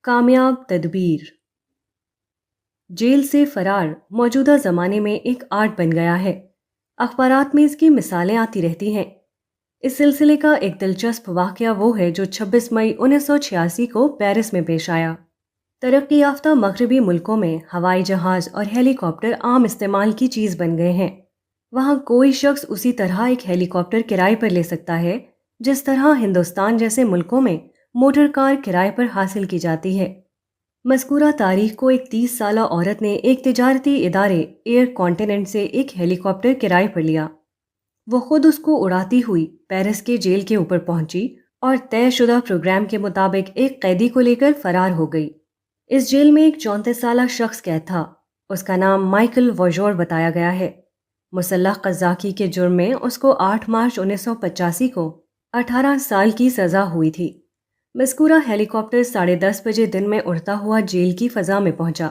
کامیاب تدبیر۔ جیل سے فرار موجودہ زمانے میں ایک آرٹ بن گیا ہے۔ اخبارات میں اس کی مثالیں آتی رہتی ہیں۔ اس سلسلے کا ایک دلچسپ واقعہ وہ ہے جو 26 مئی 1986 کو پیرس میں پیش آیا۔ ترقی یافتہ مغربی ملکوں میں ہوائی جہاز اور ہیلی کاپٹر عام استعمال کی چیز بن گئے ہیں۔ وہاں کوئی شخص اسی طرح ایک ہیلی کاپٹر کرائے پر لے سکتا ہے جس طرح ہندوستان جیسے ملکوں میں موٹر کار کرائے پر حاصل کی جاتی ہے۔ مذکورہ تاریخ کو ایک 30 سالہ عورت نے ایک تجارتی ادارے ایئر کانٹیننٹ سے ایک ہیلی کاپٹر کرائے پر لیا۔ وہ خود اس کو اڑاتی ہوئی پیرس کے جیل کے اوپر پہنچی اور طے شدہ پروگرام کے مطابق ایک قیدی کو لے کر فرار ہو گئی۔ اس جیل میں ایک 34 سالہ شخص قید تھا۔ اس کا نام مائیکل ووژور بتایا گیا ہے۔ مسلح قزاقی کے جرم میں اس کو 8 مارچ 1985 کو 18 سال کی سزا ہوئی تھی۔ مذکورہ ہیلی کاپٹر 10:30 بجے دن میں اڑتا ہوا جیل کی فضا میں پہنچا۔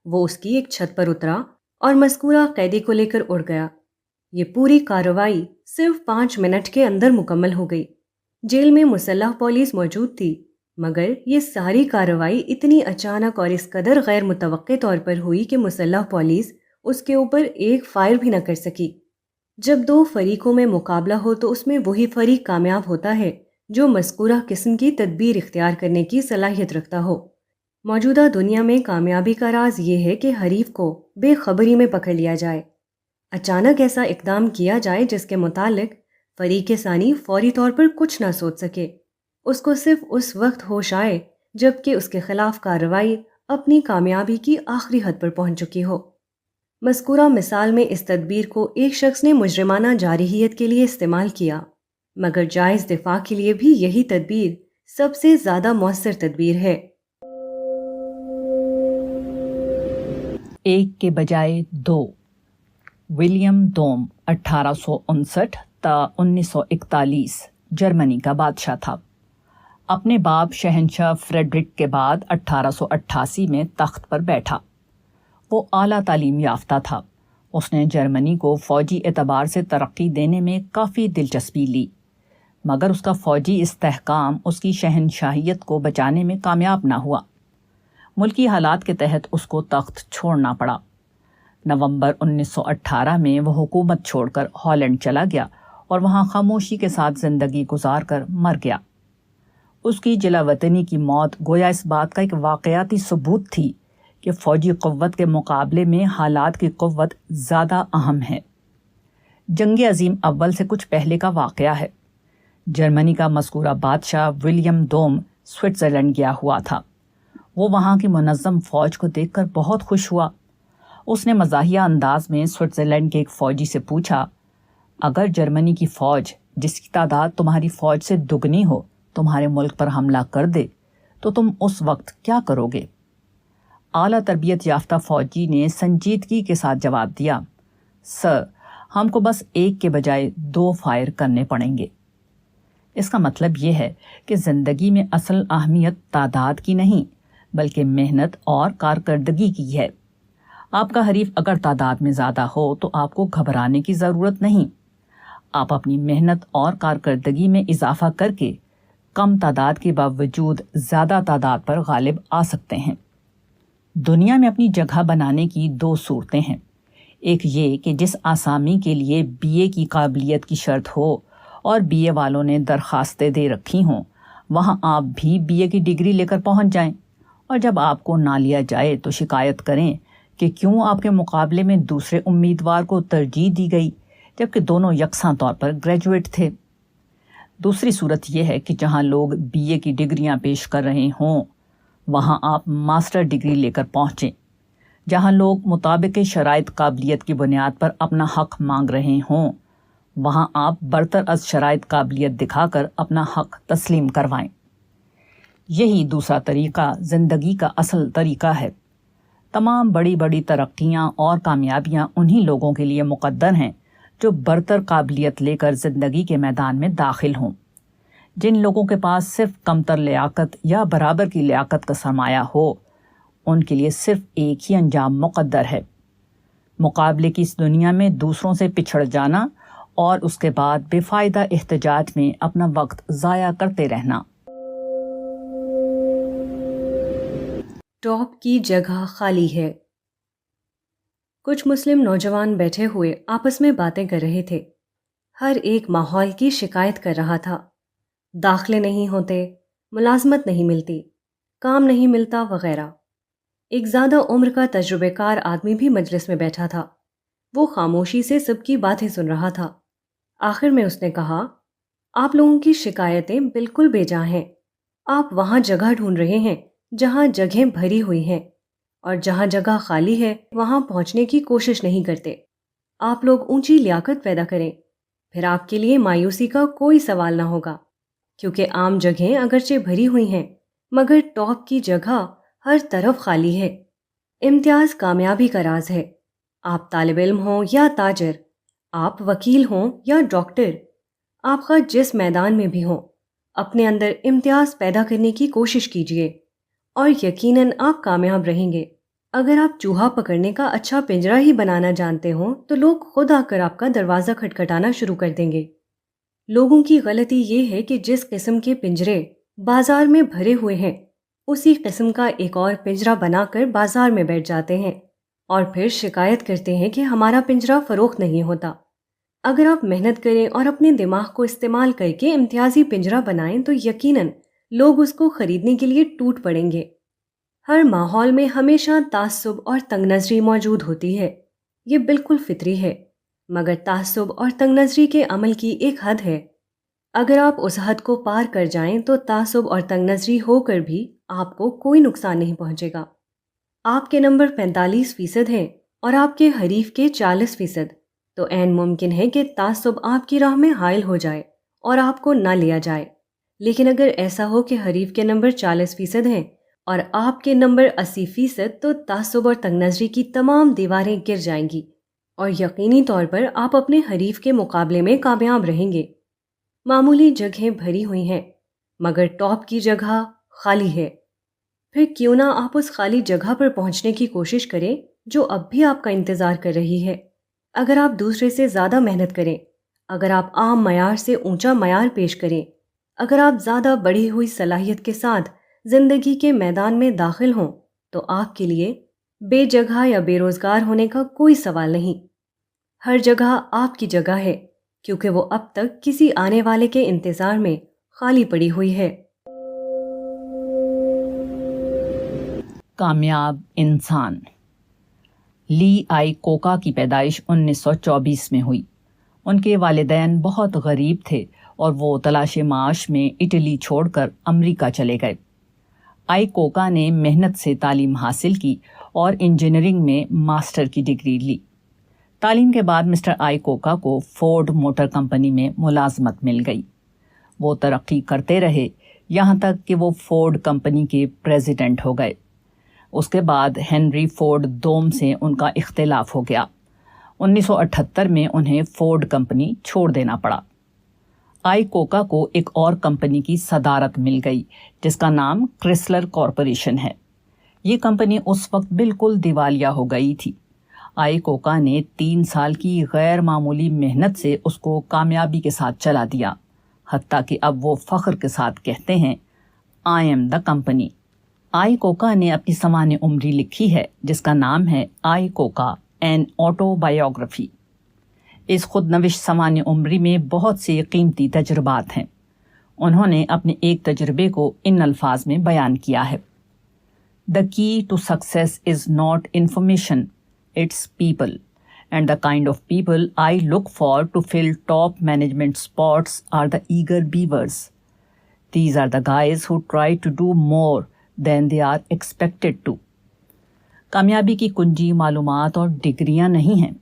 وہ اس کی ایک چھت پر اترا اور مذکورہ قیدی کو لے کر اڑ گیا۔ یہ پوری کارروائی صرف 5 منٹ کے اندر مکمل ہو گئی۔ جیل میں مسلح پولیس موجود تھی، مگر یہ ساری کارروائی اتنی اچانک اور اس قدر غیر متوقع طور پر ہوئی کہ مسلح پولیس اس کے اوپر ایک فائر بھی نہ کر سکی۔ جب 2 فریقوں میں مقابلہ ہو تو اس میں وہی فریق کامیاب ہوتا ہے جو مذکورہ قسم کی تدبیر اختیار کرنے کی صلاحیت رکھتا ہو۔ موجودہ دنیا میں کامیابی کا راز یہ ہے کہ حریف کو بے خبری میں پکڑ لیا جائے۔ اچانک ایسا اقدام کیا جائے جس کے متعلق فریق ثانی فوری طور پر کچھ نہ سوچ سکے۔ اس کو صرف اس وقت ہوش آئے جب کہ اس کے خلاف کارروائی اپنی کامیابی کی آخری حد پر پہنچ چکی ہو۔ مذکورہ مثال میں اس تدبیر کو ایک شخص نے مجرمانہ جارحیت کے لیے استعمال کیا، مگر جائز دفاع کے لیے بھی یہی تدبیر سب سے زیادہ مؤثر تدبیر ہے۔ ایک کے بجائے دو۔ ولیم دوم 1859 تا 1941 جرمنی کا بادشاہ تھا۔ اپنے باپ شہنشاہ فریڈرک کے بعد 1888 میں تخت پر بیٹھا۔ وہ اعلیٰ تعلیم یافتہ تھا۔ اس نے جرمنی کو فوجی اعتبار سے ترقی دینے میں کافی دلچسپی لی، مگر اس کا فوجی استحکام اس کی شہنشاہیت کو بچانے میں کامیاب نہ ہوا۔ ملکی حالات کے تحت اس کو تخت چھوڑنا پڑا۔ نومبر 1918 میں وہ حکومت چھوڑ کر ہالینڈ چلا گیا اور وہاں خاموشی کے ساتھ زندگی گزار کر مر گیا۔ اس کی جلا وطنی کی موت گویا اس بات کا ایک واقعاتی ثبوت تھی کہ فوجی قوت کے مقابلے میں حالات کی قوت زیادہ اہم ہے۔ جنگ عظیم اول سے کچھ پہلے کا واقعہ ہے۔ جرمنی کا مذکورہ بادشاہ ولیم دوم سوئٹزرلینڈ گیا ہوا تھا۔ وہ وہاں کی منظم فوج کو دیکھ کر بہت خوش ہوا۔ اس نے مزاحیہ انداز میں سوئٹزرلینڈ کے ایک فوجی سے پوچھا، اگر جرمنی کی فوج جس کی تعداد تمہاری فوج سے دگنی ہو تمہارے ملک پر حملہ کر دے تو تم اس وقت کیا کرو گے؟ اعلیٰ تربیت یافتہ فوجی نے سنجیدگی کے ساتھ جواب دیا، سر، ہم کو بس 1 کے بجائے 2 فائر کرنے پڑیں گے۔ اس کا مطلب یہ ہے کہ زندگی میں اصل اہمیت تعداد کی نہیں بلکہ محنت اور کارکردگی کی ہے۔ آپ کا حریف اگر تعداد میں زیادہ ہو تو آپ کو گھبرانے کی ضرورت نہیں۔ آپ اپنی محنت اور کارکردگی میں اضافہ کر کے کم تعداد کے باوجود زیادہ تعداد پر غالب آ سکتے ہیں۔ دنیا میں اپنی جگہ بنانے کی 2 صورتیں ہیں۔ ایک یہ کہ جس آسامی کے لیے BA کی قابلیت کی شرط ہو اور BA والوں نے درخواستیں دے رکھی ہوں، وہاں آپ بھی BA کی ڈگری لے کر پہنچ جائیں، اور جب آپ کو نہ لیا جائے تو شکایت کریں کہ کیوں آپ کے مقابلے میں دوسرے امیدوار کو ترجیح دی گئی جبکہ دونوں یکساں طور پر گریجویٹ تھے۔ دوسری صورت یہ ہے کہ جہاں لوگ BA کی ڈگریاں پیش کر رہے ہوں وہاں آپ ماسٹر ڈگری لے کر پہنچیں۔ جہاں لوگ مطابق شرائط قابلیت کی بنیاد پر اپنا حق مانگ رہے ہوں وہاں آپ برتر از شرائط قابلیت دکھا کر اپنا حق تسلیم کروائیں۔ یہی دوسرا طریقہ زندگی کا اصل طریقہ ہے۔ تمام بڑی بڑی ترقیاں اور کامیابیاں انہی لوگوں کے لیے مقدر ہیں جو برتر قابلیت لے کر زندگی کے میدان میں داخل ہوں۔ جن لوگوں کے پاس صرف کمتر لیاقت یا برابر کی لیاقت کا سرمایہ ہو، ان کے لیے صرف ایک ہی انجام مقدر ہے، مقابلے کی اس دنیا میں دوسروں سے پچھڑ جانا اور اس کے بعد بے فائدہ احتجاج میں اپنا وقت ضائع کرتے رہنا۔ ٹاپ کی جگہ خالی ہے۔ کچھ مسلم نوجوان بیٹھے ہوئے آپس میں باتیں کر رہے تھے۔ ہر ایک ماحول کی شکایت کر رہا تھا۔ داخلے نہیں ہوتے، ملازمت نہیں ملتی، کام نہیں ملتا وغیرہ۔ ایک زیادہ عمر کا تجربہ کار آدمی بھی مجلس میں بیٹھا تھا۔ وہ خاموشی سے سب کی باتیں سن رہا تھا۔ آخر میں اس نے کہا، آپ لوگوں کی شکایتیں بالکل بے جا ہیں۔ آپ وہاں جگہ ڈھونڈ رہے ہیں جہاں جگہیں بھری ہوئی ہیں، اور جہاں جگہ خالی ہے وہاں پہنچنے کی کوشش نہیں کرتے۔ آپ لوگ اونچی لیاقت پیدا کریں، پھر آپ کے لیے مایوسی کا کوئی سوال نہ ہوگا، کیونکہ عام جگہیں اگرچہ بھری ہوئی ہیں مگر ٹاپ کی جگہ ہر طرف خالی ہے۔ امتیاز کامیابی کا راز ہے۔ آپ طالب علم ہوں یا تاجر، آپ وکیل ہوں یا ڈاکٹر، آپ خواہ جس میدان میں بھی ہوں، اپنے اندر امتیاز پیدا کرنے کی کوشش کیجیے اور یقیناً آپ کامیاب رہیں گے۔ اگر آپ چوہا پکڑنے کا اچھا پنجرا ہی بنانا جانتے ہوں تو لوگ خود آ کر آپ کا دروازہ کھٹکھٹانا شروع کر دیں گے۔ لوگوں کی غلطی یہ ہے کہ جس قسم کے پنجرے بازار میں بھرے ہوئے ہیں اسی قسم کا ایک اور پنجرا بنا کر بازار میں بیٹھ جاتے ہیں اور پھر شکایت کرتے ہیں کہ ہمارا پنجرا فروخت نہیں ہوتا۔ اگر آپ محنت کریں اور اپنے دماغ کو استعمال کر کے امتیازی پنجرا بنائیں تو یقیناً لوگ اس کو خریدنے کے لیے ٹوٹ پڑیں گے۔ ہر ماحول میں ہمیشہ تعصب اور تنگ نظری موجود ہوتی ہے، یہ بالکل فطری ہے، مگر تعصب اور تنگ نظری کے عمل کی ایک حد ہے۔ اگر آپ اس حد کو پار کر جائیں تو تعصب اور تنگ نظری ہو کر بھی آپ کو کوئی نقصان نہیں پہنچے گا۔ آپ کے نمبر 45% ہیں اور آپ کے حریف کے 40%، تو عین ممکن ہے کہ تعصب آپ کی راہ میں حائل ہو جائے اور آپ کو نہ لیا جائے۔ لیکن اگر ایسا ہو کہ حریف کے نمبر 40% ہیں اور آپ کے نمبر 80%، تو تعصب اور تنگ نظری کی تمام دیواریں گر جائیں گی اور یقینی طور پر آپ اپنے حریف کے مقابلے میں کامیاب رہیں گے۔ معمولی جگہیں بھری ہوئی ہیں مگر ٹاپ کی جگہ خالی ہے۔ پھر کیوں نہ آپ اس خالی جگہ پر پہنچنے کی کوشش کریں جو اب بھی آپ کا انتظار کر رہی ہے۔ اگر آپ دوسرے سے زیادہ محنت کریں، اگر آپ عام معیار سے اونچا معیار پیش کریں، اگر آپ زیادہ بڑھی ہوئی صلاحیت کے ساتھ زندگی کے میدان میں داخل ہوں، تو آپ کے لیے بے جگہ یا بے روزگار ہونے کا کوئی سوال نہیں۔ ہر جگہ آپ کی جگہ ہے، کیونکہ وہ اب تک کسی آنے والے کے انتظار میں خالی پڑی ہوئی ہے۔ کامیاب انسان۔ لی آئی کوکا کی پیدائش 1924 میں ہوئی۔ ان کے والدین بہت غریب تھے اور وہ تلاش معاش میں اٹلی چھوڑ کر امریکہ چلے گئے۔ آئی کوکا نے محنت سے تعلیم حاصل کی اور انجینئرنگ میں ماسٹر کی ڈگری لی۔ تعلیم کے بعد مسٹر آئی کوکا کو فورڈ موٹر کمپنی میں ملازمت مل گئی۔ وہ ترقی کرتے رہے یہاں تک کہ وہ فورڈ کمپنی کے پریزیڈنٹ ہو گئے۔ اس کے بعد ہنری فورڈ دوم سے ان کا اختلاف ہو گیا۔ 1978 میں انہیں فورڈ کمپنی چھوڑ دینا پڑا۔ آئی کوکا کو ایک اور کمپنی کی صدارت مل گئی جس کا نام کرسلر کارپوریشن ہے۔ یہ کمپنی اس وقت بالکل دیوالیہ ہو گئی تھی۔ آئی کوکا نے 3 سال کی غیر معمولی محنت سے اس کو کامیابی کے ساتھ چلا دیا، حتیٰ کہ اب وہ فخر کے ساتھ کہتے ہیں، I am the company. Iacocca نے اپنی سوانح عمری لکھی ہے جس کا نام ہے آئی کوکا این آٹو بایوگرافی۔ اس خود نوش سوانح عمری میں بہت سے قیمتی تجربات ہیں۔ انہوں نے اپنے ایک تجربے کو ان الفاظ میں بیان کیا ہے: The key to success is not information, it's people. And the kind of people I look for to fill top management spots are the eager beavers. These are the guys who try to do more than they are expected to. کامیابی کی کنجی معلومات اور ڈگریاں نہیں ہیں،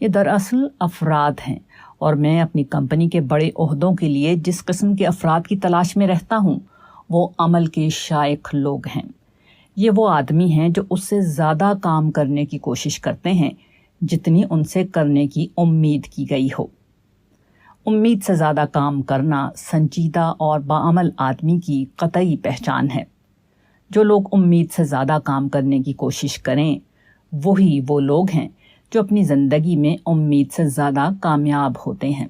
یہ دراصل افراد ہیں، اور میں اپنی کمپنی کے بڑے عہدوں کے لیے جس قسم کے افراد کی تلاش میں رہتا ہوں وہ عمل کے شائق لوگ ہیں۔ یہ وہ آدمی ہیں جو اس سے زیادہ کام کرنے کی کوشش کرتے ہیں جتنی ان سے کرنے کی امید کی گئی ہو۔ امید سے زیادہ کام کرنا سنجیدہ اور باعمل آدمی کی قطعی پہچان ہے۔ جو لوگ امید سے زیادہ کام کرنے کی کوشش کریں وہی وہ لوگ ہیں جو اپنی زندگی میں امید سے زیادہ کامیاب ہوتے ہیں۔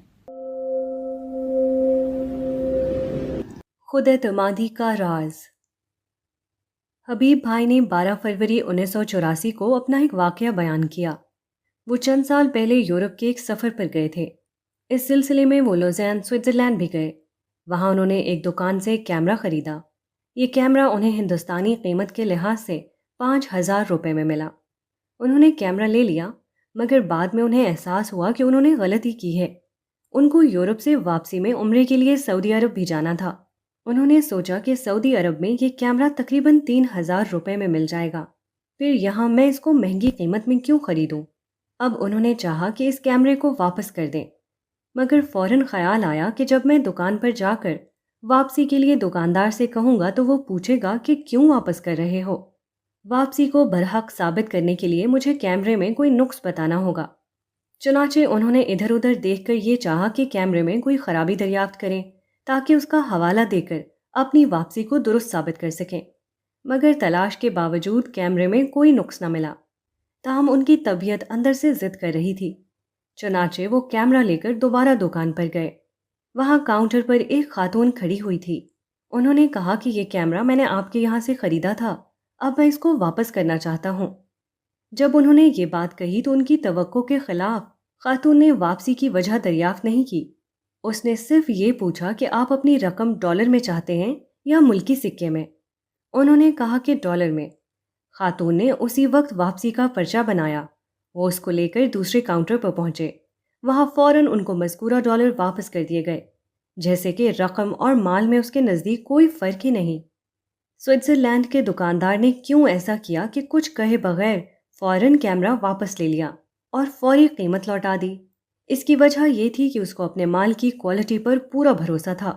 خود اعتمادی کا راز۔ حبیب بھائی نے 12 فروری 1984 کو اپنا ایک واقعہ بیان کیا۔ وہ چند سال پہلے یورپ کے ایک سفر پر گئے تھے۔ اس سلسلے میں وہ لوزین سوئٹزرلینڈ بھی گئے۔ وہاں انہوں نے ایک دکان سے ایک کیمرہ خریدا۔ یہ کیمرہ انہیں ہندوستانی قیمت کے لحاظ سے 5,000 روپے میں ملا۔ انہوں نے کیمرہ لے لیا، مگر بعد میں انہیں احساس ہوا کہ انہوں نے غلطی کی ہے۔ ان کو یورپ سے واپسی میں عمرے کے لیے سعودی عرب بھی جانا تھا۔ انہوں نے سوچا کہ سعودی عرب میں یہ کیمرہ تقریباً 3,000 روپے میں مل جائے گا، پھر یہاں میں اس کو مہنگی قیمت میں کیوں خریدوں؟ اب انہوں نے چاہا کہ اس کیمرے کو واپس کر دیں، مگر فوراً خیال آیا کہ جب میں دکان پر جا کر واپسی کے لیے دکاندار سے کہوں گا تو وہ پوچھے گا کہ کیوں واپس کر رہے ہو۔ واپسی کو برحق ثابت کرنے کے لیے مجھے کیمرے میں کوئی نقص بتانا ہوگا۔ چنانچہ انہوں نے ادھر ادھر دیکھ کر یہ چاہا کہ کیمرے میں کوئی خرابی دریافت کریں تاکہ اس کا حوالہ دے کر اپنی واپسی کو درست ثابت کر سکیں، مگر تلاش کے باوجود کیمرے میں کوئی نقص نہ ملا۔ تاہم ان کی طبیعت اندر سے ضد کر رہی تھی۔ چنانچہ وہ کیمرہ لے کر دوبارہ دکان پر گئے۔ وہاں کاؤنٹر پر ایک خاتون کھڑی ہوئی تھی۔ انہوں نے کہا کہ یہ کیمرہ میں نے آپ کے یہاں سے خریدا تھا، اب میں اس کو واپس کرنا چاہتا ہوں۔ جب انہوں نے یہ بات کہی تو ان کی توقع کے خلاف خاتون نے واپسی کی وجہ دریافت نہیں کی۔ اس نے صرف یہ پوچھا کہ آپ اپنی رقم ڈالر میں چاہتے ہیں یا ملکی سکے میں؟ انہوں نے کہا کہ ڈالر میں۔ خاتون نے اسی وقت واپسی کا پرچہ بنایا۔ وہ اس کو لے کر دوسرے کاؤنٹر پر پہنچے۔ وہاں فوراً ان کو مذکورہ ڈالر واپس کر دیے گئے، جیسے کہ رقم اور مال میں اس کے نزدیک کوئی فرق ہی نہیں۔ سوئٹزرلینڈ کے دکاندار نے کیوں ایسا کیا کہ کچھ کہے بغیر فوراً کیمرہ واپس لے لیا اور فوری قیمت لوٹا دی؟ اس کی وجہ یہ تھی کہ اس کو اپنے مال کی کوالٹی پر پورا بھروسہ تھا۔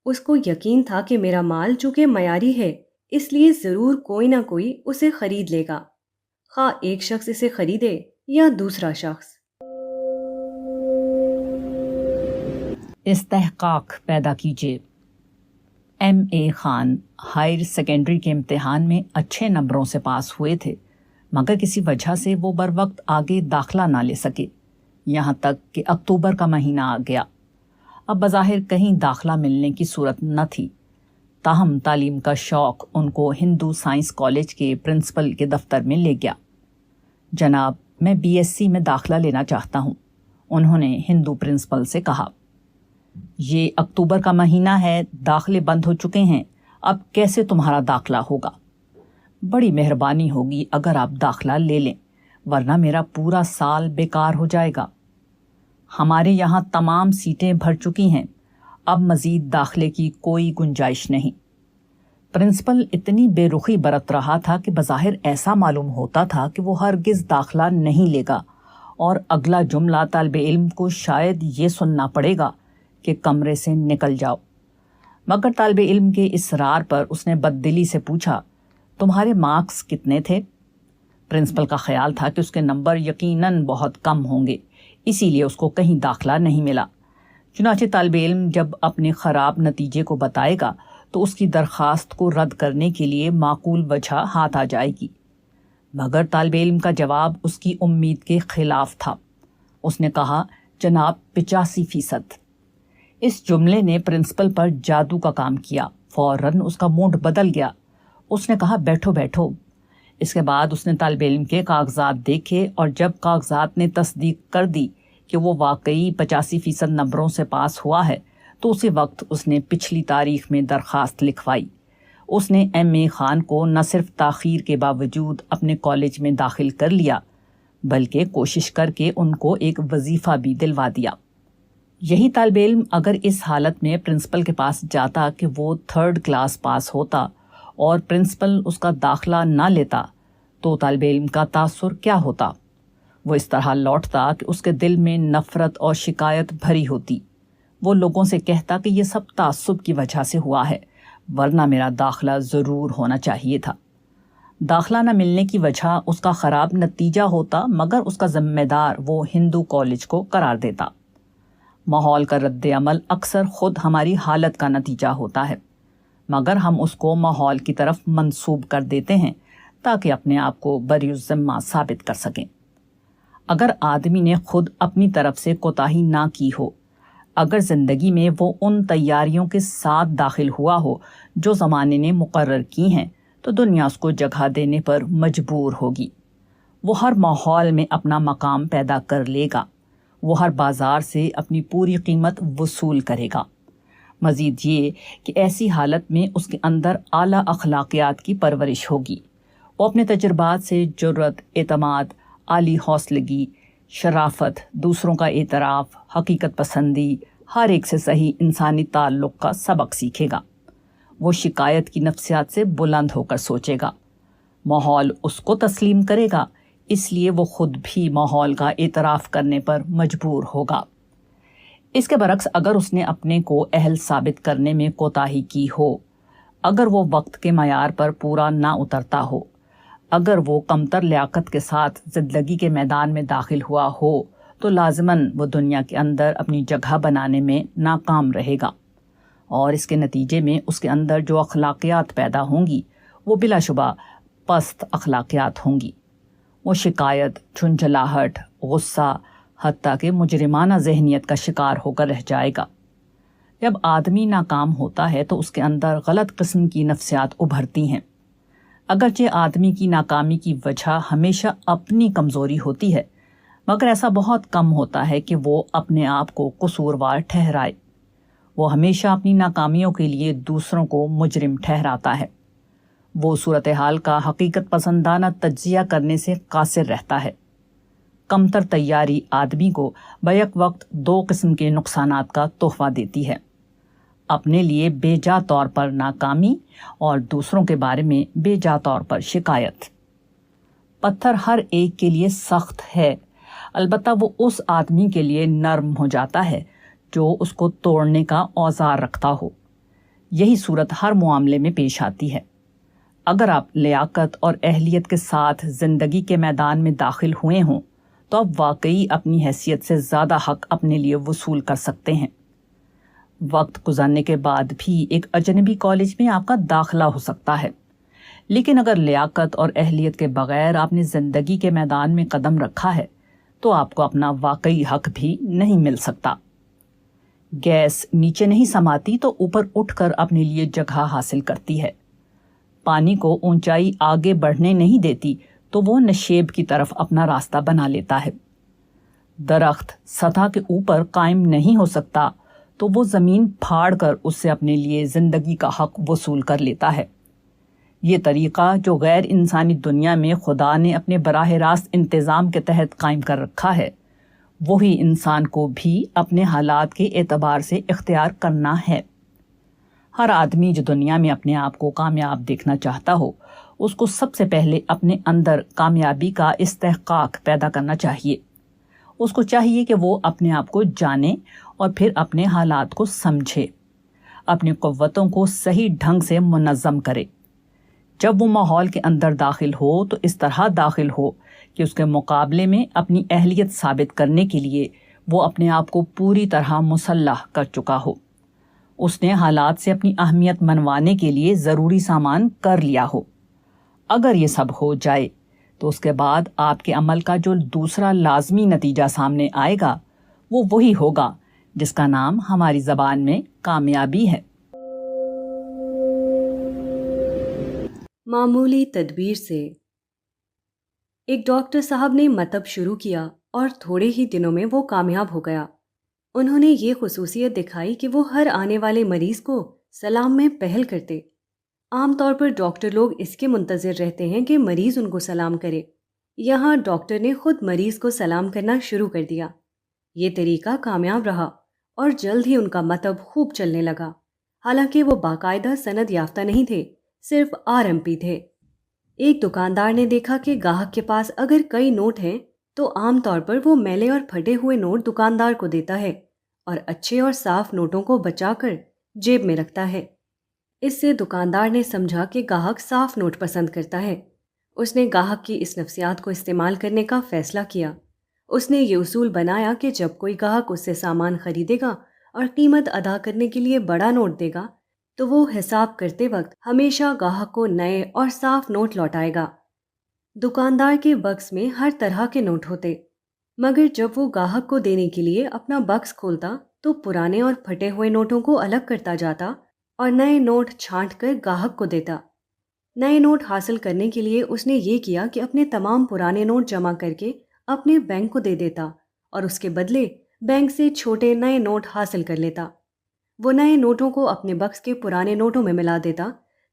اس کو یقین تھا کہ میرا مال چونکہ معیاری ہے، اس لیے ضرور کوئی نہ کوئی اسے خرید لے گا، خواہ ایک شخص اسے خریدے یا دوسرا شخص۔ استحقاق پیدا کیجیے۔ ایم اے خان ہائر سیکنڈری کے امتحان میں اچھے نمبروں سے پاس ہوئے تھے، مگر کسی وجہ سے وہ بر وقت آگے داخلہ نہ لے سکے، یہاں تک کہ اکتوبر کا مہینہ آ گیا۔ اب بظاہر کہیں داخلہ ملنے کی صورت نہ تھی، تاہم تعلیم کا شوق ان کو ہندو سائنس کالج کے پرنسپل کے دفتر میں لے گیا۔ جناب، میں بی ایس سی میں داخلہ لینا چاہتا ہوں، انہوں نے ہندو پرنسپل سے کہا۔ یہ اکتوبر کا مہینہ ہے، داخلے بند ہو چکے ہیں، اب کیسے تمہارا داخلہ ہوگا؟ بڑی مہربانی ہوگی اگر آپ داخلہ لے لیں، ورنہ میرا پورا سال بیکار ہو جائے گا۔ ہمارے یہاں تمام سیٹیں بھر چکی ہیں، اب مزید داخلے کی کوئی گنجائش نہیں۔ پرنسپل اتنی بے رخی برت رہا تھا کہ بظاہر ایسا معلوم ہوتا تھا کہ وہ ہرگز داخلہ نہیں لے گا، اور اگلا جملہ طالب علم کو شاید یہ سننا پڑے گا کہ کمرے سے نکل جاؤ۔ مگر طالب علم کے اصرار پر اس نے بددلی سے پوچھا، تمہارے مارکس کتنے تھے؟ پرنسپل کا خیال تھا کہ اس کے نمبر یقیناً بہت کم ہوں گے، اسی لیے اس کو کہیں داخلہ نہیں ملا۔ چنانچہ طالب علم جب اپنے خراب نتیجے کو بتائے گا تو اس کی درخواست کو رد کرنے کے لیے معقول وجہ ہاتھ آ جائے گی، مگر طالب علم کا جواب اس کی امید کے خلاف تھا۔ اس نے کہا، جناب 85%۔ اس جملے نے پرنسپل پر جادو کا کام کیا۔ فوراً اس کا موڈ بدل گیا۔ اس نے کہا، بیٹھو بیٹھو۔ اس کے بعد اس نے طالب علم کے کاغذات دیکھے، اور جب کاغذات نے تصدیق کر دی کہ وہ واقعی 85% نمبروں سے پاس ہوا ہے تو اسی وقت اس نے پچھلی تاریخ میں درخواست لکھوائی۔ اس نے ایم اے خان کو نہ صرف تاخیر کے باوجود اپنے کالج میں داخل کر لیا، بلکہ کوشش کر کے ان کو ایک وظیفہ بھی دلوا دیا۔ یہی طالب علم اگر اس حالت میں پرنسپل کے پاس جاتا کہ وہ 3rd کلاس پاس ہوتا اور پرنسپل اس کا داخلہ نہ لیتا تو طالب علم کا تاثر کیا ہوتا؟ وہ اس طرح لوٹتا کہ اس کے دل میں نفرت اور شکایت بھری ہوتی۔ وہ لوگوں سے کہتا کہ یہ سب تعصب کی وجہ سے ہوا ہے، ورنہ میرا داخلہ ضرور ہونا چاہیے تھا۔ داخلہ نہ ملنے کی وجہ اس کا خراب نتیجہ ہوتا، مگر اس کا ذمہ دار وہ ہندو کالج کو قرار دیتا۔ ماحول کا رد عمل اکثر خود ہماری حالت کا نتیجہ ہوتا ہے، مگر ہم اس کو ماحول کی طرف منسوب کر دیتے ہیں تاکہ اپنے آپ کو بری الذمہ ثابت کر سکیں۔ اگر آدمی نے خود اپنی طرف سے کوتاہی نہ کی ہو، اگر زندگی میں وہ ان تیاریوں کے ساتھ داخل ہوا ہو جو زمانے نے مقرر کی ہیں، تو دنیا اس کو جگہ دینے پر مجبور ہوگی۔ وہ ہر ماحول میں اپنا مقام پیدا کر لے گا، وہ ہر بازار سے اپنی پوری قیمت وصول کرے گا۔ مزید یہ کہ ایسی حالت میں اس کے اندر اعلیٰ اخلاقیات کی پرورش ہوگی۔ وہ اپنے تجربات سے جرأت، اعتماد، عالی حوصلگی، شرافت، دوسروں کا اعتراف، حقیقت پسندی، ہر ایک سے صحیح انسانی تعلق کا سبق سیکھے گا۔ وہ شکایت کی نفسیات سے بلند ہو کر سوچے گا۔ ماحول اس کو تسلیم کرے گا، اس لیے وہ خود بھی ماحول کا اعتراف کرنے پر مجبور ہوگا۔ اس کے برعکس اگر اس نے اپنے کو اہل ثابت کرنے میں کوتاہی کی ہو، اگر وہ وقت کے معیار پر پورا نہ اترتا ہو، اگر وہ کمتر لیاقت کے ساتھ زندگی کے میدان میں داخل ہوا ہو، تو لازماً وہ دنیا کے اندر اپنی جگہ بنانے میں ناکام رہے گا، اور اس کے نتیجے میں اس کے اندر جو اخلاقیات پیدا ہوں گی وہ بلا شبہ پست اخلاقیات ہوں گی۔ وہ شکایت، جھنجھلاہٹ، غصہ، حتیٰ کہ مجرمانہ ذہنیت کا شکار ہو کر رہ جائے گا۔ جب آدمی ناکام ہوتا ہے تو اس کے اندر غلط قسم کی نفسیات ابھرتی ہیں۔ اگرچہ آدمی کی ناکامی کی وجہ ہمیشہ اپنی کمزوری ہوتی ہے، مگر ایسا بہت کم ہوتا ہے کہ وہ اپنے آپ کو قصوروار ٹھہرائے۔ وہ ہمیشہ اپنی ناکامیوں کے لیے دوسروں کو مجرم ٹھہراتا ہے۔ وہ صورتحال کا حقیقت پسندانہ تجزیہ کرنے سے قاصر رہتا ہے۔ کمتر تیاری آدمی کو بیک وقت دو قسم کے نقصانات کا تحفہ دیتی ہے: اپنے لیے بے جا طور پر ناکامی اور دوسروں کے بارے میں بے جا طور پر شکایت۔ پتھر ہر ایک کے لیے سخت ہے، البتہ وہ اس آدمی کے لیے نرم ہو جاتا ہے جو اس کو توڑنے کا اوزار رکھتا ہو۔ یہی صورت ہر معاملے میں پیش آتی ہے۔ اگر آپ لیاقت اور اہلیت کے ساتھ زندگی کے میدان میں داخل ہوئے ہوں تو آپ واقعی اپنی حیثیت سے زیادہ حق اپنے لیے وصول کر سکتے ہیں۔ وقت گزرنے کے بعد بھی ایک اجنبی کالج میں آپ کا داخلہ ہو سکتا ہے، لیکن اگر لیاقت اور اہلیت کے بغیر آپ نے زندگی کے میدان میں قدم رکھا ہے تو آپ کو اپنا واقعی حق بھی نہیں مل سکتا۔ گیس نیچے نہیں سماتی تو اوپر اٹھ کر اپنے لیے جگہ حاصل کرتی ہے۔ پانی کو اونچائی آگے بڑھنے نہیں دیتی تو وہ نشیب کی طرف اپنا راستہ بنا لیتا ہے۔ درخت سطح کے اوپر قائم نہیں ہو سکتا تو وہ زمین پھاڑ کر اس سے اپنے لیے زندگی کا حق وصول کر لیتا ہے۔ یہ طریقہ جو غیر انسانی دنیا میں خدا نے اپنے براہ راست انتظام کے تحت قائم کر رکھا ہے، وہی انسان کو بھی اپنے حالات کے اعتبار سے اختیار کرنا ہے۔ ہر آدمی جو دنیا میں اپنے آپ کو کامیاب دیکھنا چاہتا ہو، اس کو سب سے پہلے اپنے اندر کامیابی کا استحقاق پیدا کرنا چاہیے۔ اس کو چاہیے کہ وہ اپنے آپ کو جانے اور پھر اپنے حالات کو سمجھے، اپنی قوتوں کو صحیح ڈھنگ سے منظم کرے۔ جب وہ ماحول کے اندر داخل ہو تو اس طرح داخل ہو کہ اس کے مقابلے میں اپنی اہلیت ثابت کرنے کے لیے وہ اپنے آپ کو پوری طرح مسلح کر چکا ہو۔ اس نے حالات سے اپنی اہمیت منوانے کے لیے ضروری سامان کر لیا ہو۔ اگر یہ سب ہو جائے تو اس کے بعد آپ کے عمل کا جو دوسرا لازمی نتیجہ سامنے آئے گا وہ وہی ہوگا جس کا نام ہماری زبان میں کامیابی ہے۔ معمولی تدبیر سے ایک ڈاکٹر صاحب نے مطب شروع کیا اور تھوڑے ہی دنوں میں وہ کامیاب ہو گیا۔ انہوں نے یہ خصوصیت دکھائی کہ وہ ہر آنے والے مریض کو سلام میں پہل کرتے۔ عام طور پر ڈاکٹر لوگ اس کے منتظر رہتے ہیں کہ مریض ان کو سلام کرے۔ یہاں ڈاکٹر نے خود مریض کو سلام کرنا شروع کر دیا۔ یہ طریقہ کامیاب رہا اور جلد ہی ان کا مطب خوب چلنے لگا۔ حالانکہ وہ باقاعدہ سند یافتہ نہیں تھے، صرف RMP تھے۔ ایک دکاندار نے دیکھا کہ گاہک کے پاس اگر کئی نوٹ ہیں تو عام طور پر وہ میلے اور پھٹے ہوئے نوٹ دکاندار کو دیتا ہے اور اچھے اور صاف نوٹوں کو بچا کر جیب میں رکھتا ہے۔ اس سے دکاندار نے سمجھا کہ گاہک صاف نوٹ پسند کرتا ہے۔ اس نے گاہک کی اس نفسیات کو استعمال کرنے کا فیصلہ کیا۔ اس نے یہ اصول بنایا کہ جب کوئی گاہک اس سے سامان خریدے گا اور قیمت ادا کرنے کے لیے بڑا نوٹ دے گا تو وہ حساب کرتے وقت ہمیشہ گاہک کو نئے اور صاف نوٹ لوٹائے گا۔ دکاندار کے بکس میں ہر طرح کے نوٹ ہوتے، مگر جب وہ گاہک کو دینے کے لیے اپنا بکس کھولتا تو پرانے اور پھٹے ہوئے نوٹوں کو الگ کرتا جاتا اور نئے نوٹ چھانٹ کر گاہک کو دیتا۔ نئے نوٹ حاصل کرنے کے لیے اس نے یہ کیا کہ اپنے تمام پرانے نوٹ جمع کر کے اپنے بینک کو دے دیتا اور اس کے بدلے بینک سے چھوٹے نئے نوٹ حاصل کر لیتا۔ وہ نئے نوٹوں کو اپنے بکس کے پرانے نوٹوں میں ملا دیتا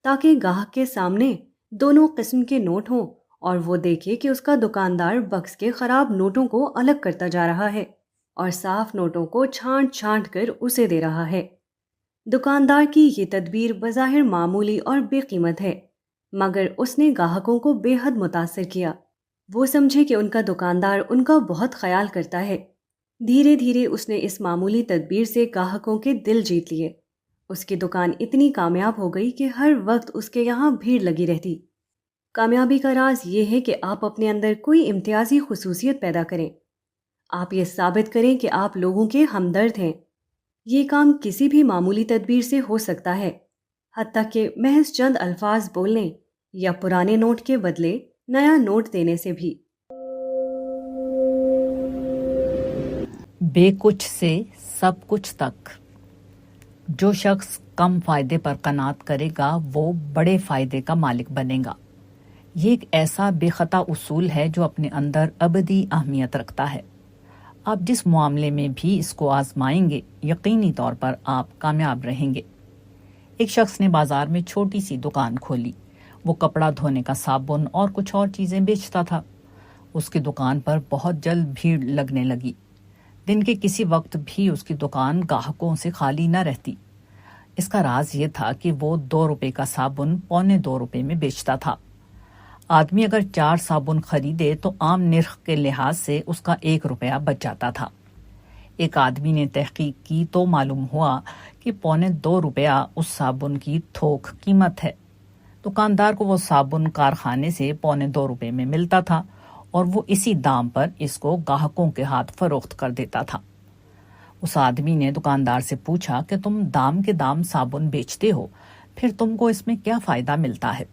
تاکہ گاہک کے سامنے دونوں قسم کے نوٹ ہوں اور وہ دیکھے کہ اس کا دکاندار بکس کے خراب نوٹوں کو الگ کرتا جا رہا ہے اور صاف نوٹوں کو چھانٹ چھانٹ کر اسے دے رہا ہے۔ دکاندار کی یہ تدبیر بظاہر معمولی اور بے قیمت ہے، مگر اس نے گاہکوں کو بے حد متاثر کیا۔ وہ سمجھے کہ ان کا دکاندار ان کا بہت خیال کرتا ہے۔ دھیرے دھیرے اس نے اس معمولی تدبیر سے گاہکوں کے دل جیت لیے۔ اس کی دکان اتنی کامیاب ہو گئی کہ ہر وقت اس کے یہاں بھیڑ لگی رہتی۔ کامیابی کا راز یہ ہے کہ آپ اپنے اندر کوئی امتیازی خصوصیت پیدا کریں۔ آپ یہ ثابت کریں کہ آپ لوگوں کے ہمدرد ہیں۔ یہ کام کسی بھی معمولی تدبیر سے ہو سکتا ہے، حتیٰ کہ محض چند الفاظ بولنے یا پرانے نوٹ کے بدلے نیا نوٹ دینے سے بھی۔ بے کچھ سے سب کچھ تک۔ جو شخص کم فائدے پر قناعت کرے گا وہ بڑے فائدے کا مالک بنے گا۔ یہ ایک ایسا بے خطا اصول ہے جو اپنے اندر ابدی اہمیت رکھتا ہے۔ آپ جس معاملے میں بھی اس کو آزمائیں گے یقینی طور پر آپ کامیاب رہیں گے۔ ایک شخص نے بازار میں چھوٹی سی دکان کھولی۔ وہ کپڑا دھونے کا صابن اور کچھ اور چیزیں بیچتا تھا۔ اس کی دکان پر بہت جلد بھیڑ لگنے لگی۔ دن کے کسی وقت بھی اس کی دکان گاہکوں سے خالی نہ رہتی۔ اس کا راز یہ تھا کہ وہ 2 روپے کا صابن 2.25 روپے میں بیچتا تھا۔ آدمی اگر 4 صابن خریدے تو عام نرخ کے لحاظ سے اس کا 1 روپیہ بچ جاتا تھا۔ ایک آدمی نے تحقیق کی تو معلوم ہوا کہ 2.25 روپیہ اس صابن کی تھوک قیمت ہے۔ دکاندار کو وہ صابن کارخانے سے 2.25 روپے میں ملتا تھا اور وہ اسی دام پر اس کو گاہکوں کے ہاتھ فروخت کر دیتا تھا۔ اس آدمی نے دکاندار سے پوچھا کہ تم دام کے دام صابن بیچتے ہو، پھر تم کو اس میں کیا فائدہ ملتا ہے؟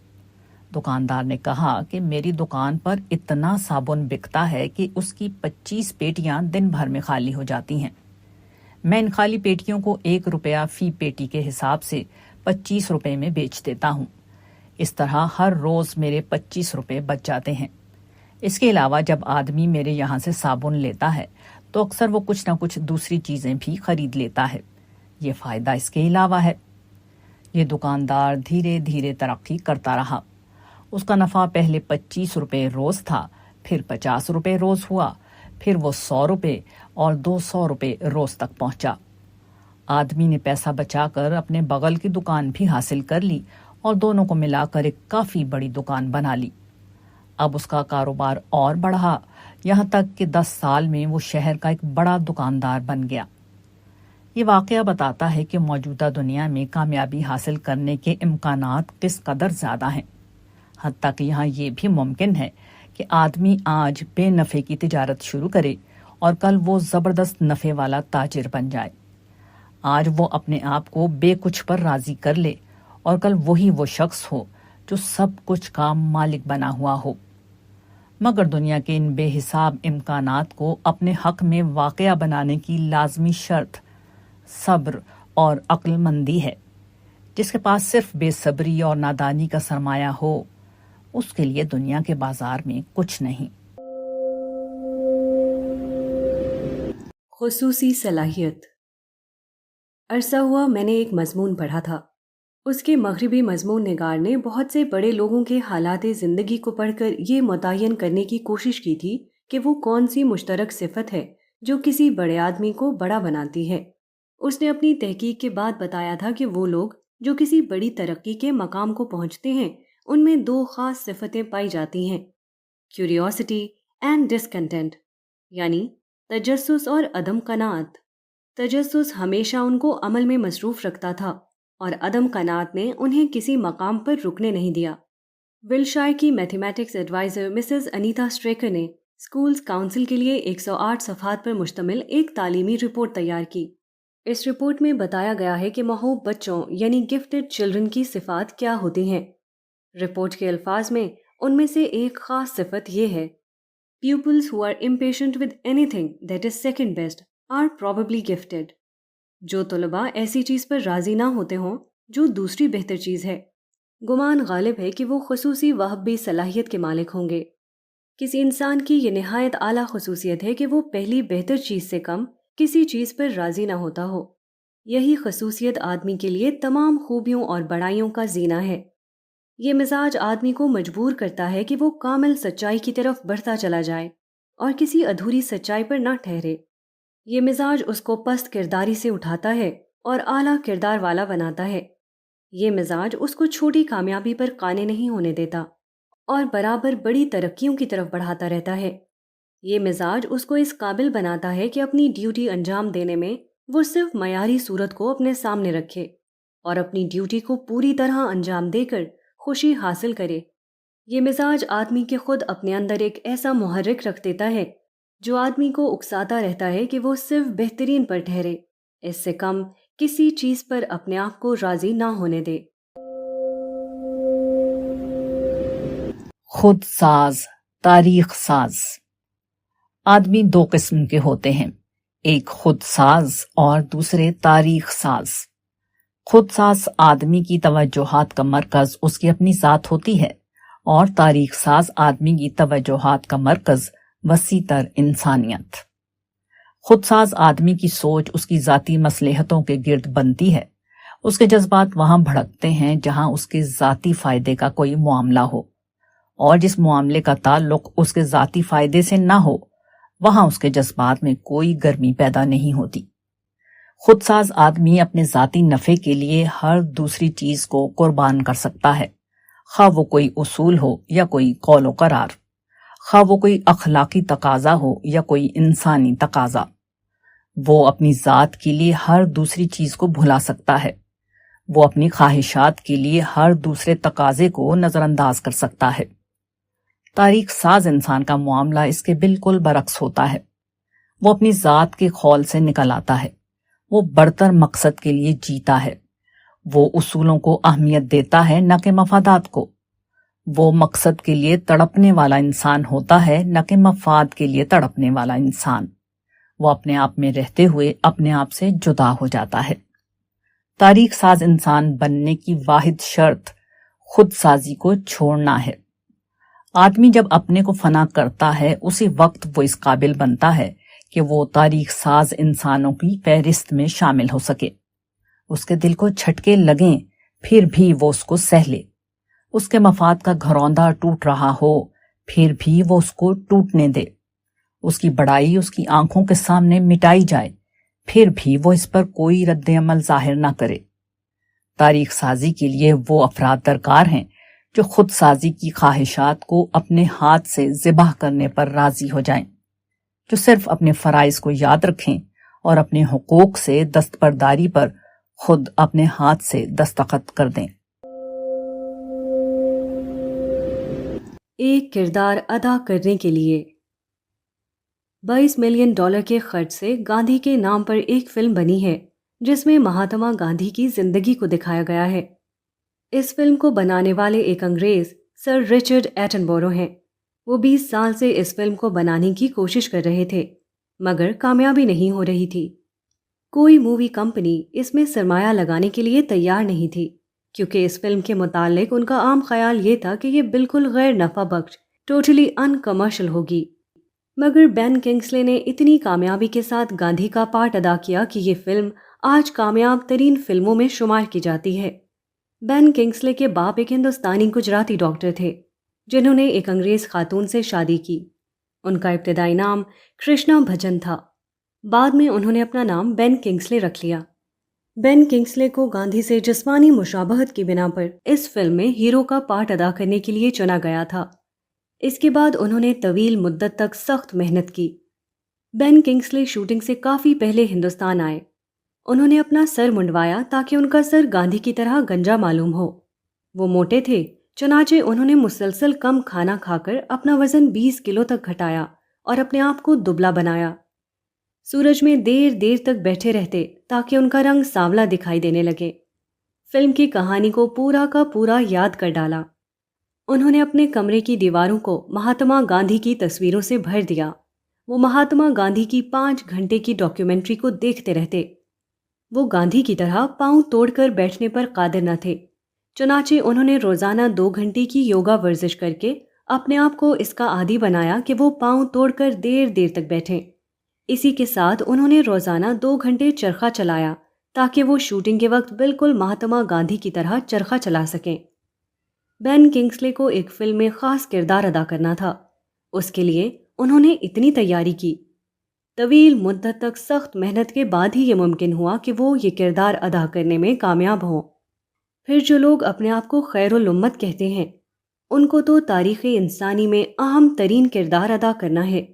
دکاندار نے کہا کہ میری دکان پر اتنا صابن بکتا ہے کہ اس کی 25 پیٹیاں دن بھر میں خالی ہو جاتی ہیں۔ میں ان خالی پیٹیوں کو 1 روپیہ فی پیٹی کے حساب سے 25 روپے میں بیچ دیتا ہوں۔ اس طرح ہر روز میرے 25 روپے بچ جاتے ہیں۔ اس کے علاوہ جب آدمی میرے یہاں سے صابن لیتا ہے تو اکثر وہ کچھ نہ کچھ دوسری چیزیں بھی خرید لیتا ہے۔ یہ فائدہ اس کے علاوہ ہے۔ یہ دکاندار دھیرے دھیرے ترقی کرتا رہا۔ اس کا نفع پہلے 25 روپے روز تھا، پھر 50 روپے روز ہوا، پھر وہ 100 روپے اور 200 روپے روز تک پہنچا۔ آدمی نے پیسہ بچا کر اپنے بغل کی دکان بھی حاصل کر لی اور دونوں کو ملا کر ایک کافی بڑی دکان بنا لی۔ اب اس کا کاروبار اور بڑھا، یہاں تک کہ 10 سال میں وہ شہر کا ایک بڑا دکاندار بن گیا۔ یہ واقعہ بتاتا ہے کہ موجودہ دنیا میں کامیابی حاصل کرنے کے امکانات کس قدر زیادہ ہیں۔ حتیٰ کہ یہاں یہ بھی ممکن ہے کہ آدمی آج بے نفع کی تجارت شروع کرے اور کل وہ زبردست نفع والا تاجر بن جائے۔ آج وہ اپنے آپ کو بے کچھ پر راضی کر لے اور کل وہی وہ شخص ہو جو سب کچھ کا مالک بنا ہوا ہو۔ مگر دنیا کے ان بے حساب امکانات کو اپنے حق میں واقعہ بنانے کی لازمی شرط صبر اور عقل مندی ہے۔ جس کے پاس صرف بے صبری اور نادانی کا سرمایہ ہو، اس کے لیے دنیا کے بازار میں کچھ نہیں۔ خصوصی صلاحیت۔ عرصہ ہوا میں نے ایک مضمون پڑھا تھا۔ اس کے مغربی مضمون نگار نے بہت سے بڑے لوگوں کے حالات زندگی کو پڑھ کر یہ متعین کرنے کی کوشش کی تھی کہ وہ کون سی مشترک صفت ہے جو کسی بڑے آدمی کو بڑا بناتی ہے۔ اس نے اپنی تحقیق کے بعد بتایا تھا کہ وہ لوگ جو کسی بڑی ترقی کے مقام کو پہنچتے ہیں ان میں 2 خاص صفتیں پائی جاتی ہیں، کیوریوسٹی اینڈ ڈسکنٹینٹ، یعنی تجسس اور عدم قناعت۔ تجسس ہمیشہ ان کو عمل میں مصروف رکھتا تھا اور عدم قناعت نے انہیں کسی مقام پر رکنے نہیں دیا۔ ولشائر کی میتھمیٹکس ایڈوائزر مسز انیتا اسٹریکر نے اسکولز کاؤنسل کے لیے 108 صفحات پر مشتمل ایک تعلیمی رپورٹ تیار کی۔ اس رپورٹ میں بتایا گیا ہے کہ محبوب بچوں یعنی گفٹڈ چلڈرن کی صفات کیا ہوتی ہیں۔ رپورٹ کے الفاظ میں ان میں سے ایک خاص صفت یہ ہے: Pupils who are impatient with anything that is second best are probably gifted۔ جو طلباء ایسی چیز پر راضی نہ ہوتے ہوں جو دوسری بہتر چیز ہے، گمان غالب ہے کہ وہ خصوصی وہبی صلاحیت کے مالک ہوں گے۔ کسی انسان کی یہ نہایت اعلیٰ خصوصیت ہے کہ وہ پہلی بہتر چیز سے کم کسی چیز پر راضی نہ ہوتا ہو۔ یہی خصوصیت آدمی کے لیے تمام خوبیوں اور بڑائیوں کا زینہ ہے۔ یہ مزاج آدمی کو مجبور کرتا ہے کہ وہ کامل سچائی کی طرف بڑھتا چلا جائے اور کسی ادھوری سچائی پر نہ ٹھہرے۔ یہ مزاج اس کو پست کرداری سے اٹھاتا ہے اور اعلیٰ کردار والا بناتا ہے۔ یہ مزاج اس کو چھوٹی کامیابی پر قانع نہیں ہونے دیتا اور برابر بڑی ترقیوں کی طرف بڑھاتا رہتا ہے۔ یہ مزاج اس کو اس قابل بناتا ہے کہ اپنی ڈیوٹی انجام دینے میں وہ صرف معیاری صورت کو اپنے سامنے رکھے اور اپنی ڈیوٹی کو پوری طرح انجام دے کر خوشی حاصل کرے۔ یہ مزاج آدمی کے خود اپنے اندر ایک ایسا محرک رکھ دیتا ہے جو آدمی کو اکساتا رہتا ہے کہ وہ صرف بہترین پر ٹھہرے، اس سے کم کسی چیز پر اپنے آپ کو راضی نہ ہونے دے۔ خود ساز، تاریخ ساز۔ آدمی دو قسم کے ہوتے ہیں، ایک خود ساز اور دوسرے تاریخ ساز۔ خود ساز آدمی کی توجہات کا مرکز اس کی اپنی ذات ہوتی ہے اور تاریخ ساز آدمی کی توجہات کا مرکز وسیع تر انسانیت۔ خود ساز آدمی کی سوچ اس کی ذاتی مصلحتوں کے گرد بنتی ہے، اس کے جذبات وہاں بھڑکتے ہیں جہاں اس کے ذاتی فائدے کا کوئی معاملہ ہو، اور جس معاملے کا تعلق اس کے ذاتی فائدے سے نہ ہو وہاں اس کے جذبات میں کوئی گرمی پیدا نہیں ہوتی۔ خود ساز آدمی اپنے ذاتی نفع کے لیے ہر دوسری چیز کو قربان کر سکتا ہے، خواہ وہ کوئی اصول ہو یا کوئی قول و قرار، خواہ وہ کوئی اخلاقی تقاضا ہو یا کوئی انسانی تقاضا۔ وہ اپنی ذات کے لیے ہر دوسری چیز کو بھلا سکتا ہے، وہ اپنی خواہشات کے لیے ہر دوسرے تقاضے کو نظر انداز کر سکتا ہے۔ تاریخ ساز انسان کا معاملہ اس کے بالکل برعکس ہوتا ہے۔ وہ اپنی ذات کے خول سے نکل آتا ہے، وہ برتر مقصد کے لیے جیتا ہے، وہ اصولوں کو اہمیت دیتا ہے نہ کہ مفادات کو، وہ مقصد کے لیے تڑپنے والا انسان ہوتا ہے نہ کہ مفاد کے لیے تڑپنے والا انسان۔ وہ اپنے آپ میں رہتے ہوئے اپنے آپ سے جدا ہو جاتا ہے۔ تاریخ ساز انسان بننے کی واحد شرط خود سازی کو چھوڑنا ہے۔ آدمی جب اپنے کو فنا کرتا ہے اسی وقت وہ اس قابل بنتا ہے کہ وہ تاریخ ساز انسانوں کی فہرست میں شامل ہو سکے۔ اس کے دل کو جھٹکے لگیں پھر بھی وہ اس کو سہ لے، اس کے مفاد کا گھروندا ٹوٹ رہا ہو پھر بھی وہ اس کو ٹوٹنے دے، اس کی بڑائی اس کی آنکھوں کے سامنے مٹائی جائے پھر بھی وہ اس پر کوئی رد عمل ظاہر نہ کرے۔ تاریخ سازی کے لیے وہ افراد درکار ہیں جو خود سازی کی خواہشات کو اپنے ہاتھ سے ذبح کرنے پر راضی ہو جائیں، جو صرف اپنے فرائض کو یاد رکھیں اور اپنے حقوق سے دستبرداری پر خود اپنے ہاتھ سے دستخط کر دیں۔ ایک کردار ادا کرنے کے لیے $22 ملین کے خرچ سے گاندھی کے نام پر ایک فلم بنی ہے جس میں مہاتما گاندھی کی زندگی کو دکھایا گیا ہے۔ اس فلم کو بنانے والے ایک انگریز سر رچرڈ ایٹنبورو ہیں۔ وہ 20 سال سے اس فلم کو بنانے کی کوشش کر رہے تھے مگر کامیابی نہیں ہو رہی تھی۔ کوئی مووی کمپنی اس میں سرمایہ لگانے کے لیے تیار نہیں تھی کیونکہ اس فلم کے متعلق ان کا عام خیال یہ تھا کہ یہ بالکل غیر نفع بخش، ٹوٹلی ان کمرشل ہوگی۔ مگر بین کنگسلے نے اتنی کامیابی کے ساتھ گاندھی کا پارٹ ادا کیا کہ یہ فلم آج کامیاب ترین فلموں میں شمار کی جاتی ہے۔ بین کنگسلے کے باپ ایک ہندوستانی گجراتی ڈاکٹر تھے جنہوں نے ایک انگریز خاتون سے شادی کی۔ ان کا ابتدائی نام کرشنا بھجن تھا، بعد میں انہوں نے اپنا نام بین کنگسلے رکھ لیا۔ بین کنگسلے کو گاندھی سے جسمانی مشابہت کی بنا پر اس فلم میں ہیرو کا پارٹ ادا کرنے کے لیے چنا گیا تھا۔ اس کے بعد انہوں نے طویل مدت تک سخت محنت کی۔ بین کنگسلے شوٹنگ سے کافی پہلے ہندوستان آئے۔ انہوں نے اپنا سر منڈوایا تاکہ ان کا سر گاندھی کی طرح گنجا معلوم ہو۔ وہ موٹے تھے، چنانچہ انہوں نے مسلسل کم کھانا کھا کر اپنا وزن 20 کلو تک گھٹایا اور اپنے آپ کو دبلا بنایا۔ سورج میں دیر دیر تک بیٹھے رہتے تاکہ ان کا رنگ سانولا دکھائی دینے لگے۔ فلم کی کہانی کو پورا کا پورا یاد کر ڈالا۔ انہوں نے اپنے کمرے کی دیواروں کو مہاتما گاندھی کی تصویروں سے بھر دیا۔ وہ مہاتما گاندھی کی 5 گھنٹے کی ڈاکیومنٹری کو دیکھتے رہتے۔ وہ گاندھی کی طرح پاؤں توڑ کر بیٹھنے پر قادر نہ تھے، چنانچہ انہوں نے روزانہ 2 گھنٹے کی یوگا ورزش کر کے اپنے آپ کو اس کا عادی بنایا کہ وہ پاؤں توڑ کر دیر دیر تک بیٹھیں۔ اسی کے ساتھ انہوں نے روزانہ 2 گھنٹے چرخہ چلایا تاکہ وہ شوٹنگ کے وقت بالکل مہاتما گاندھی کی طرح چرخہ چلا سکیں۔ بین کنگسلے کو ایک فلم میں خاص کردار ادا کرنا تھا۔ اس کے لیے انہوں نے اتنی تیاری کی۔ طویل مدت تک سخت محنت کے بعد ہی یہ ممکن ہوا کہ وہ یہ کردار ادا کرنے میں کامیاب ہوں۔ پھر جو لوگ اپنے آپ کو خیر الامت کہتے ہیں، ان کو تو تاریخ انسانی میں اہم ترین کردار ادا کرنا ہے۔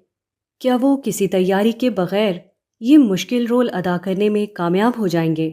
کیا وہ کسی تیاری کے بغیر یہ مشکل رول ادا کرنے میں کامیاب ہو جائیں گے؟